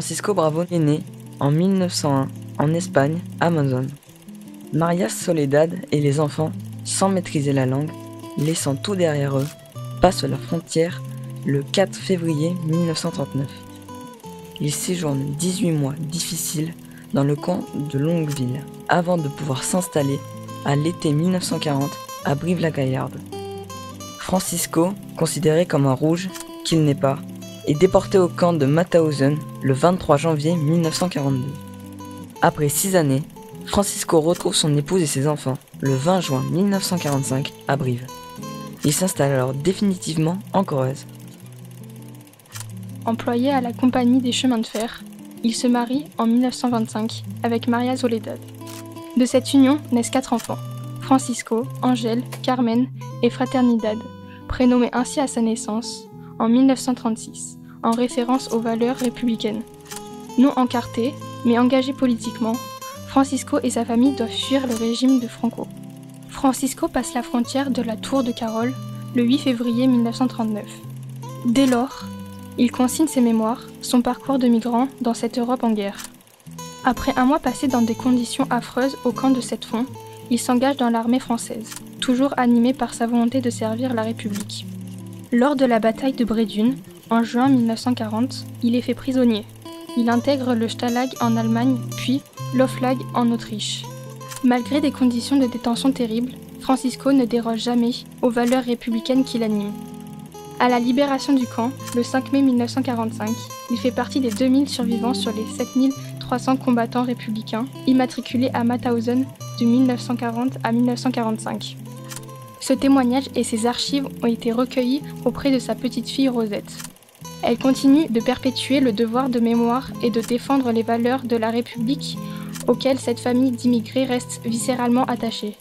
Francisco Bravo est né en 1901 en Espagne, Amazon. María Soledad et les enfants, sans maîtriser la langue, laissant tout derrière eux, passent la frontière le 4 février 1939. Ils séjournent 18 mois difficiles dans le camp de Longueville avant de pouvoir s'installer à l'été 1940 à Brive-la-Gaillarde. Francisco, considéré comme un rouge, qu'il n'est pas, est déporté au camp de Mauthausen le 23 janvier 1942. Après 6 années, Francisco retrouve son épouse et ses enfants le 20 juin 1945 à Brive. Il s'installe alors définitivement en Corrèze. Employé à la Compagnie des chemins de fer, il se marie en 1925 avec María Soledad. De cette union naissent 4 enfants, Francisco, Ángel, Carmen et Fraternidad, prénommés ainsi à sa naissance en 1936, en référence aux valeurs républicaines. Non encarté, mais engagé politiquement, Francisco et sa famille doivent fuir le régime de Franco. Francisco passe la frontière de la Tour de Carol le 8 février 1939. Dès lors, il consigne ses mémoires, son parcours de migrant dans cette Europe en guerre. Après un mois passé dans des conditions affreuses au camp de Sept-Fonds, il s'engage dans l'armée française, toujours animé par sa volonté de servir la République. Lors de la bataille de Brédune, en juin 1940, il est fait prisonnier. Il intègre le Stalag en Allemagne, puis l'Oflag en Autriche. Malgré des conditions de détention terribles, Francisco ne déroge jamais aux valeurs républicaines qui l'animent. À la libération du camp, le 5 mai 1945, il fait partie des 2000 survivants sur les 7300 combattants républicains immatriculés à Mauthausen de 1940 à 1945. Ce témoignage et ses archives ont été recueillis auprès de sa petite-fille Rosette. Elle continue de perpétuer le devoir de mémoire et de défendre les valeurs de la République auxquelles cette famille d'immigrés reste viscéralement attachée.